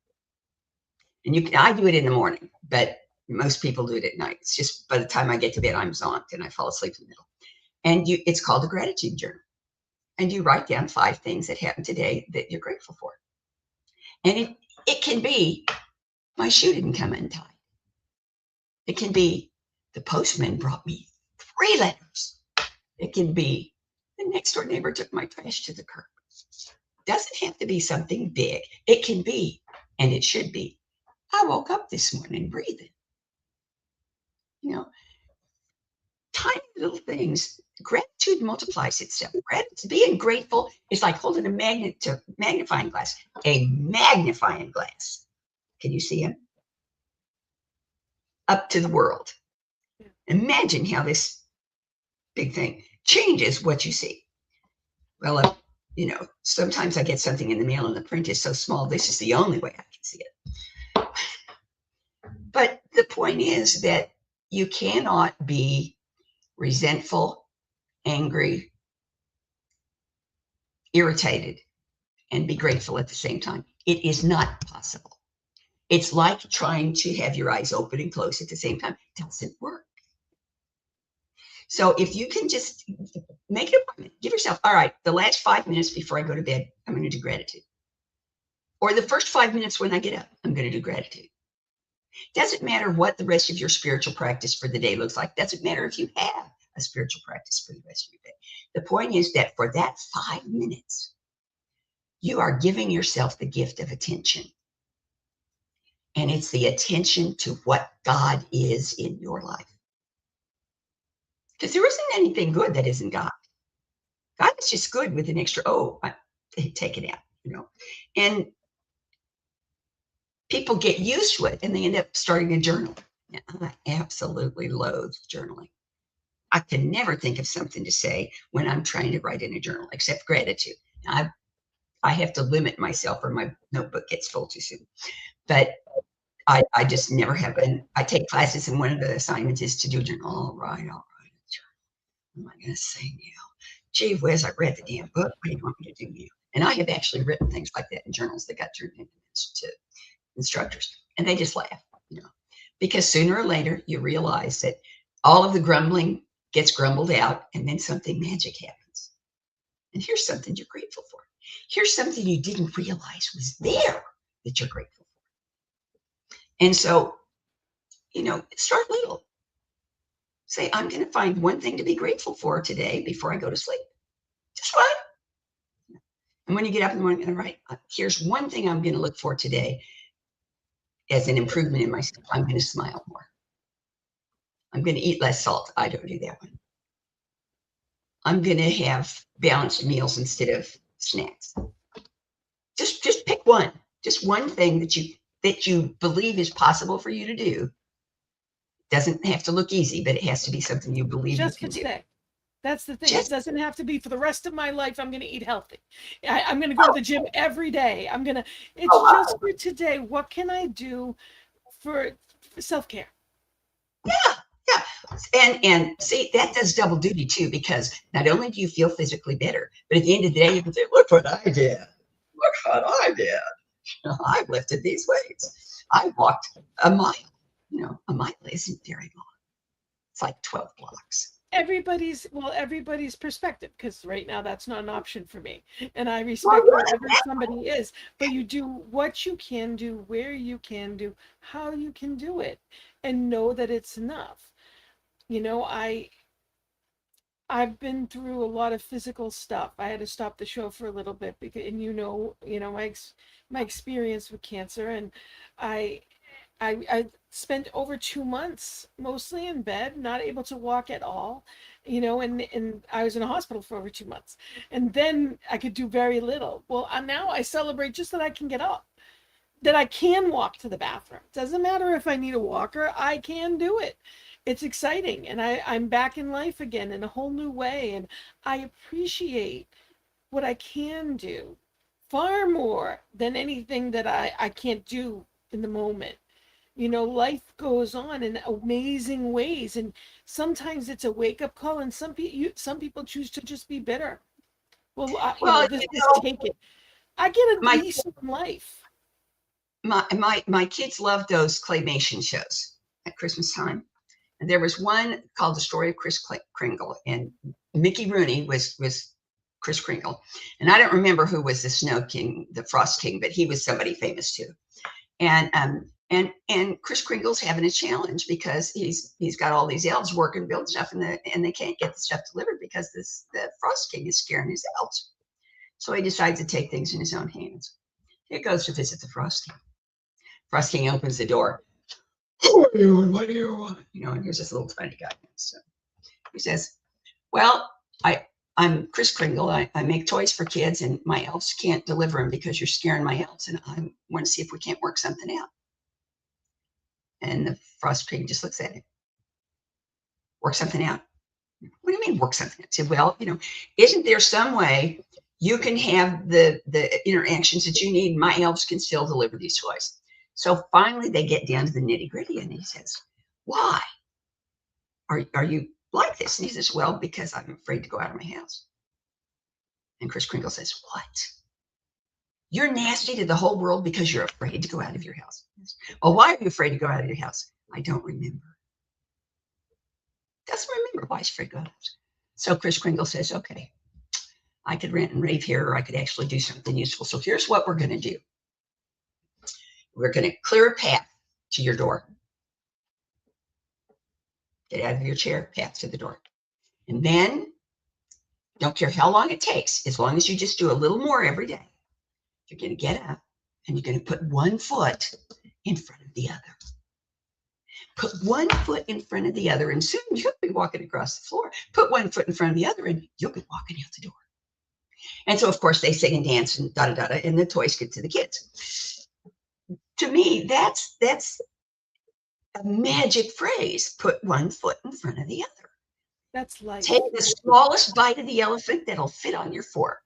And I do it in the morning, but most people do it at night. It's just by the time I get to bed, I'm zonked and I fall asleep in the middle. And it's called a gratitude journal. And you write down 5 things that happened today that you're grateful for. And it can be, my shoe didn't come untied. It can be, the postman brought me 3 letters. It can be, the next door neighbor took my trash to the curb. Doesn't have to be something big. It can be, and it should be, I woke up this morning breathing. You know, tiny little things. Gratitude multiplies itself. Being grateful is like holding a magnifying glass. A magnifying glass. Can you see him? Up to the world. Imagine how this big thing changes what you see. Well, you know, sometimes I get something in the mail and the print is so small, this is the only way I can see it. But the point is that you cannot be resentful, angry, irritated, and be grateful at the same time. It is not possible. It's like trying to have your eyes open and closed at the same time. It doesn't work. So if you can just make an appointment, give yourself, all right, the last 5 minutes before I go to bed, I'm going to do gratitude. Or the first 5 minutes when I get up, I'm going to do gratitude. Doesn't matter what the rest of your spiritual practice for the day looks like. Doesn't matter if you have a spiritual practice for the rest of your day. The point is that for that 5 minutes, you are giving yourself the gift of attention. And it's the attention to what God is in your life. Because there isn't anything good that isn't God. God is just good with an extra, take it out, you know. And people get used to it and they end up starting a journal. Now, I absolutely loathe journaling. I can never think of something to say when I'm trying to write in a journal except gratitude. Now, I have to limit myself or my notebook gets full too soon. But I just never have been. I take classes and one of the assignments is to do a journal. All right. What am I going to say now? Gee whiz, I read the damn book. What do you want me to do now? And I have actually written things like that in journals that got turned into to instructors. And they just laugh, because sooner or later you realize that all of the grumbling gets grumbled out and then something magic happens. And here's something you're grateful for. Here's something you didn't realize was there that you're grateful for. And so, start little. Say, I'm going to find one thing to be grateful for today before I go to sleep. Just one. And when you get up in the morning, all right, here's one thing I'm going to look for today as an improvement in myself. I'm going to smile more. I'm going to eat less salt. I don't do that one. I'm going to have balanced meals instead of snacks. Just pick one. Just one thing that you believe is possible for you to do. Doesn't have to look easy, but it has to be something you believe Just you for can today. That's the thing. Just, it doesn't have to be for the rest of my life. I'm going to eat healthy. I'm going to go to the gym every day. It's just for today. What can I do for self-care? Yeah. And see, that does double duty too, because not only do you feel physically better, but at the end of the day, you can say, look what I did. Look what I did. I've lifted these weights. I walked a mile. A mile isn't very long. It's like 12 blocks. Everybody's perspective, because right now that's not an option for me, and I respect wherever somebody is, but you do what you can do, where you can do, how you can do it, and know that it's enough. I've been through a lot of physical stuff. I had to stop the show for a little bit because, and my experience with cancer, and I spent over 2 months mostly in bed, not able to walk at all, and I was in a hospital for over 2 months, and then I could do very little. Well, now I celebrate just that I can get up, that I can walk to the bathroom. Doesn't matter if I need a walker, I can do it. It's exciting, and I'm back in life again in a whole new way, and I appreciate what I can do far more than anything that I can't do in the moment. Life goes on in amazing ways, and sometimes it's a wake-up call, and some people choose to just be bitter. Take it. I get a piece of life. My kids love those claymation shows at Christmas time. And there was one called The Story of Kris Kringle, and Mickey Rooney was Kris Kringle. And I don't remember who was the Snow King, the Frost King, but he was somebody famous too. And Kris Kringle's having a challenge because he's got all these elves working, building stuff, and they can't get the stuff delivered because the Frost King is scaring his elves. So he decides to take things in his own hands. He goes to visit the Frost King. Frost King opens the door. What do you want? And here's this little tiny guy. So he says, well, I'm Kris Kringle. I make toys for kids, and my elves can't deliver them because you're scaring my elves, and I want to see if we can't work something out. And the Frost King just looks at him. Work something out? What do you mean work something out? I said, well, isn't there some way you can have the interactions that you need, and my elves can still deliver these toys? So finally they get down to the nitty gritty, and he says, why are you like this? And he says, well, because I'm afraid to go out of my house. And Kris Kringle says, what? You're nasty to the whole world because you're afraid to go out of your house. Well, why are you afraid to go out of your house? I don't remember. Doesn't remember why he's afraid to go out. So Kris Kringle says, okay, I could rant and rave here, or I could actually do something useful. So here's what we're going to do. We're going to clear a path to your door. Get out of your chair, path to the door. And then, don't care how long it takes, as long as you just do a little more every day, you're going to get up and you're going to put one foot in front of the other. Put one foot in front of the other, and soon you'll be walking across the floor. Put one foot in front of the other, and you'll be walking out the door. And so, of course, they sing and dance and da-da-da-da, and the toys get to the kids. To me, that's a magic phrase. Put one foot in front of the other. That's life. Take the smallest bite of the elephant that'll fit on your fork.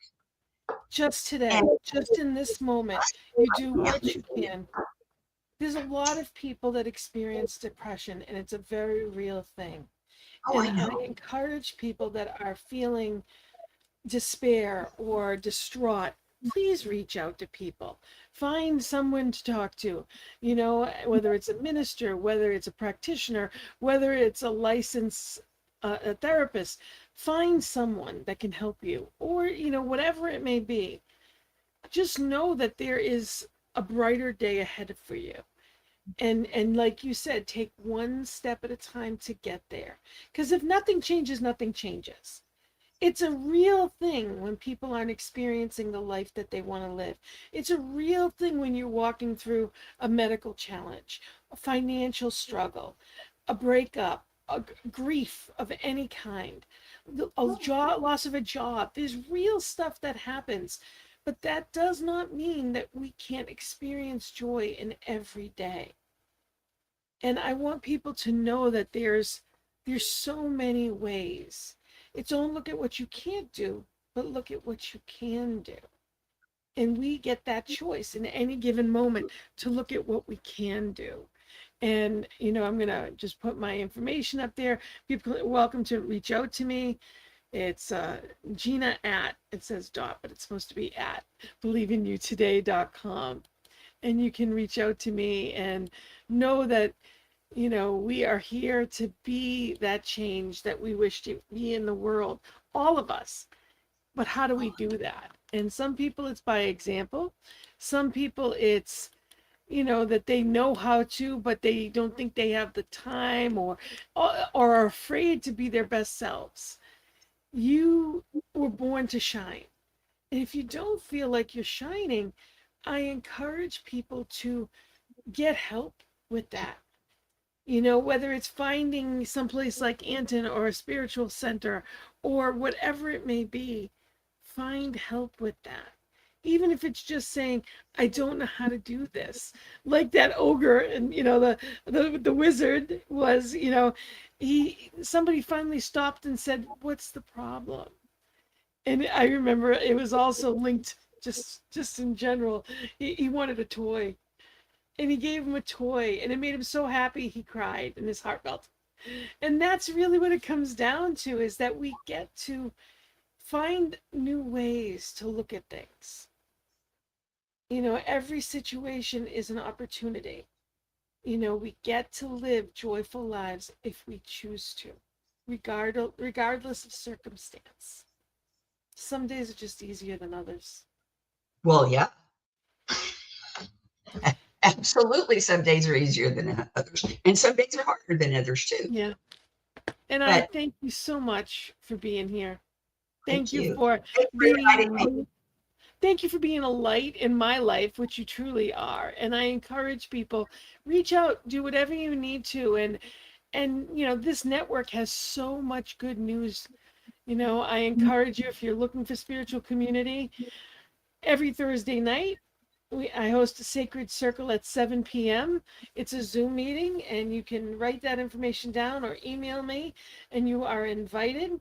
Just today, And just in this moment, you do what you can. There's a lot of people that experience depression, and it's a very real thing. oh, I And I know. encourage people that are feeling despair or distraught, please reach out to people. Find someone to talk to, whether it's a minister, whether it's a practitioner, whether it's a licensed a therapist. Find someone that can help you, or, whatever it may be. Just know that there is a brighter day ahead for you. And like you said, take one step at a time to get there. Because if nothing changes, nothing changes. It's a real thing when people aren't experiencing the life that they want to live. It's a real thing when you're walking through a medical challenge, a financial struggle, a breakup, grief of any kind, a job, loss of a job. There's real stuff that happens. But that does not mean that we can't experience joy in every day. And I want people to know that there's so many ways. It's don't look at what you can't do, but look at what you can do. And we get that choice in any given moment to look at what we can do. And, I'm going to just put my information up there. People are welcome to reach out to me. It's Gina at, it says dot, but it's supposed to be at believingyoutoday.com. And you can reach out to me and know that, we are here to be that change that we wish to be in the world, all of us. But how do we do that? And some people it's by example. Some people it's, that they know how to, but they don't think they have the time or are afraid to be their best selves. You were born to shine. And if you don't feel like you're shining, I encourage people to get help with that. Whether it's finding someplace like Anton or a spiritual center or whatever it may be, find help with that. Even if it's just saying, I don't know how to do this. Like that ogre and, the wizard was, somebody finally stopped and said, what's the problem? And I remember it was also linked just in general. He wanted a toy. And he gave him a toy, and it made him so happy he cried and his heart melted. And that's really what it comes down to, is that we get to find new ways to look at things. Every situation is an opportunity. We get to live joyful lives if we choose to, regardless of circumstance. Some days are just easier than others. Well, yeah. Absolutely, some days are easier than others, and some days are harder than others too. Yeah. And I thank you so much for being here. Thank you for being a light in my life, which you truly are. And I encourage people, reach out, do whatever you need to. And this network has so much good news. I encourage you, if you're looking for spiritual community, every Thursday night, I host a sacred circle at 7 p.m. It's a Zoom meeting, and you can write that information down or email me, and you are invited.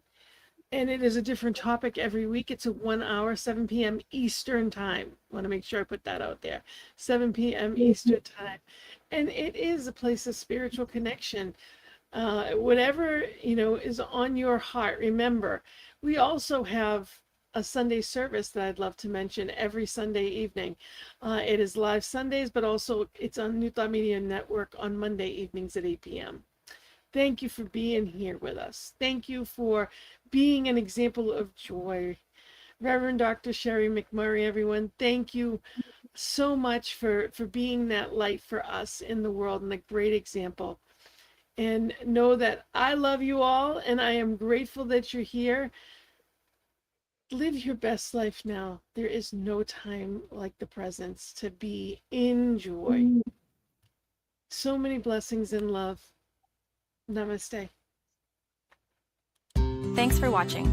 And it is a different topic every week. It's a 1 hour, 7 p.m. Eastern time. I want to make sure I put that out there. 7 p.m. Eastern time. And it is a place of spiritual connection. Whatever, is on your heart. Remember, we also have a Sunday service that I'd love to mention every Sunday evening. It is live Sundays, but also it's on New Thought Media Network on Monday evenings at 8 p.m. Thank you for being here with us. Thank you for being an example of joy. Reverend Dr. Sharri McMurray, everyone, thank you so much for being that light for us in the world and a great example. And know that I love you all, and I am grateful that you're here. Live your best life now. There is no time like the present to be in joy. So many blessings and love. Namaste. Thanks for watching.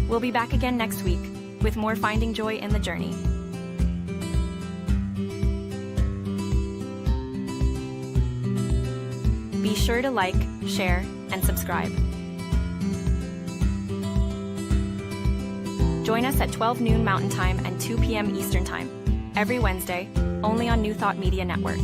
We'll be back again next week with more Finding Joy in the Journey. Be sure to like, share, and subscribe. Join us at 12 noon Mountain Time and 2 p.m. Eastern Time, every Wednesday, only on New Thought Media Network.